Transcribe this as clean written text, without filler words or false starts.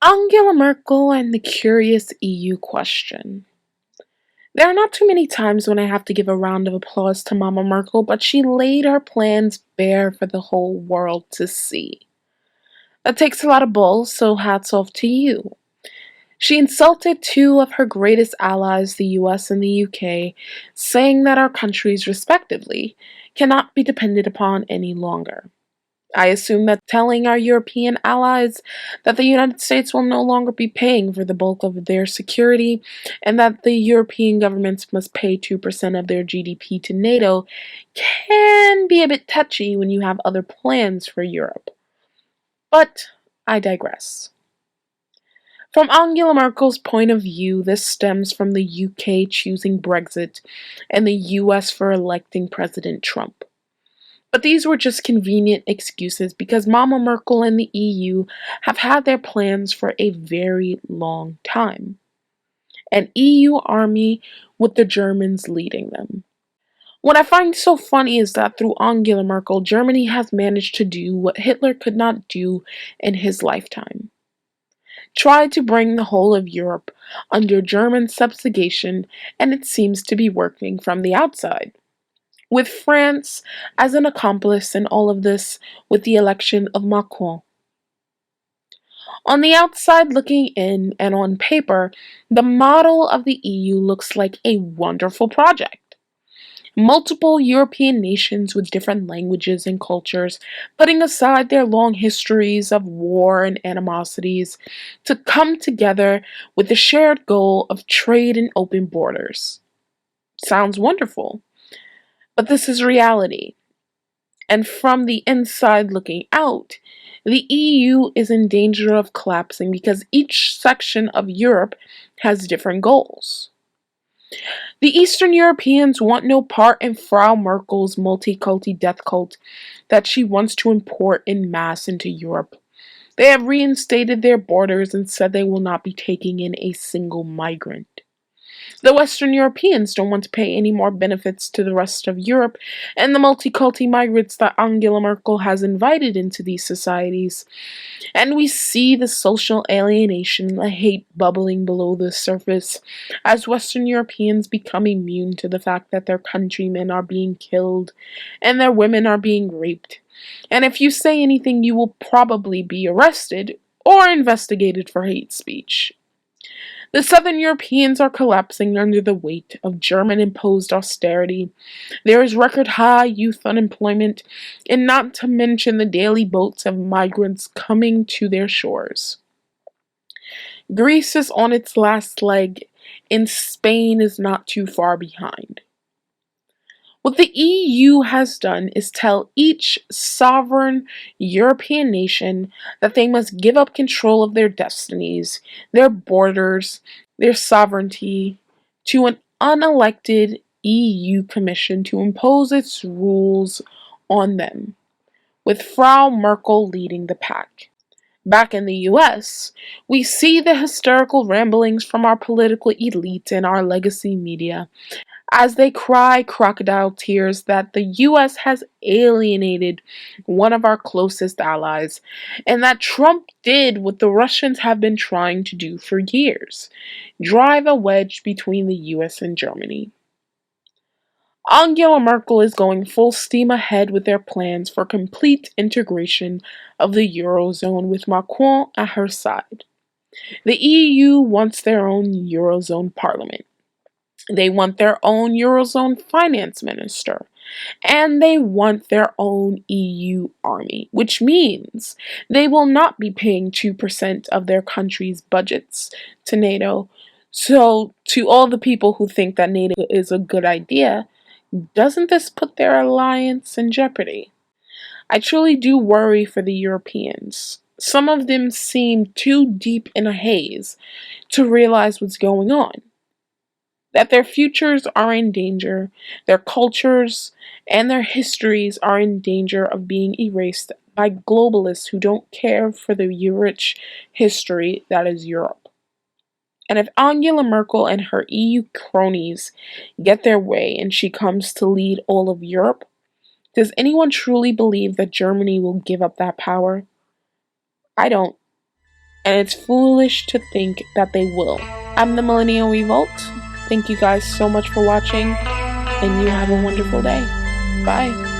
Angela Merkel and the curious EU question. There are not too many times when I have to give a round of applause to Mama Merkel, but she laid her plans bare for the whole world to see. That takes a lot of balls, so hats off to you. She insulted two of her greatest allies, the US and the UK, saying that our countries, respectively, cannot be depended upon any longer. I assume that telling our European allies that the United States will no longer be paying for the bulk of their security and that the European governments must pay 2% of their GDP to NATO can be a bit touchy when you have other plans for Europe. But I digress. From Angela Merkel's point of view, this stems from the UK choosing Brexit and the US for electing President Trump. But these were just convenient excuses because Mama Merkel and the EU have had their plans for a very long time. An EU army with the Germans leading them. What I find so funny is that through Angela Merkel, Germany has managed to do what Hitler could not do in his lifetime. Try to bring the whole of Europe under German subjugation, and it seems to be working from the outside. With France as an accomplice in all of this with the election of Macron. On the outside looking in and on paper, the model of the EU looks like a wonderful project. Multiple European nations with different languages and cultures, putting aside their long histories of war and animosities, to come together with the shared goal of trade and open borders. Sounds wonderful. But this is reality. And from the inside looking out, the EU is in danger of collapsing because each section of Europe has different goals. The Eastern Europeans want no part in Frau Merkel's multiculti death cult that she wants to import in mass into Europe. They have reinstated their borders and said they will not be taking in a single migrant. The Western Europeans don't want to pay any more benefits to the rest of Europe, and the multiculti migrants that Angela Merkel has invited into these societies. And we see the social alienation, the hate bubbling below the surface, as Western Europeans become immune to the fact that their countrymen are being killed and their women are being raped. And if you say anything, you will probably be arrested or investigated for hate speech. The Southern Europeans are collapsing under the weight of German-imposed austerity. There is record high youth unemployment, and not to mention the daily boats of migrants coming to their shores. Greece is on its last leg, and Spain is not too far behind. What the EU has done is tell each sovereign European nation that they must give up control of their destinies, their borders, their sovereignty to an unelected EU Commission to impose its rules on them, with Frau Merkel leading the pack. Back in the US, we see the hysterical ramblings from our political elite and our legacy media as they cry crocodile tears that the US has alienated one of our closest allies, and that Trump did what the Russians have been trying to do for years, drive a wedge between the US and Germany. Angela Merkel is going full steam ahead with their plans for complete integration of the Eurozone with Macron at her side. The EU wants their own Eurozone parliament. They want their own Eurozone finance minister. And they want their own EU army, which means they will not be paying 2% of their country's budgets to NATO. So, to all the people who think that NATO is a good idea, doesn't this put their alliance in jeopardy? I truly do worry for the Europeans. Some of them seem too deep in a haze to realize what's going on. That their futures are in danger, their cultures and their histories are in danger of being erased by globalists who don't care for the rich history that is Europe. And if Angela Merkel and her EU cronies get their way and she comes to lead all of Europe, does anyone truly believe that Germany will give up that power? I don't. and it's foolish to think that they will. I'm the Millennial Revolt. Thank you guys so much for watching, and you have a wonderful day. Bye.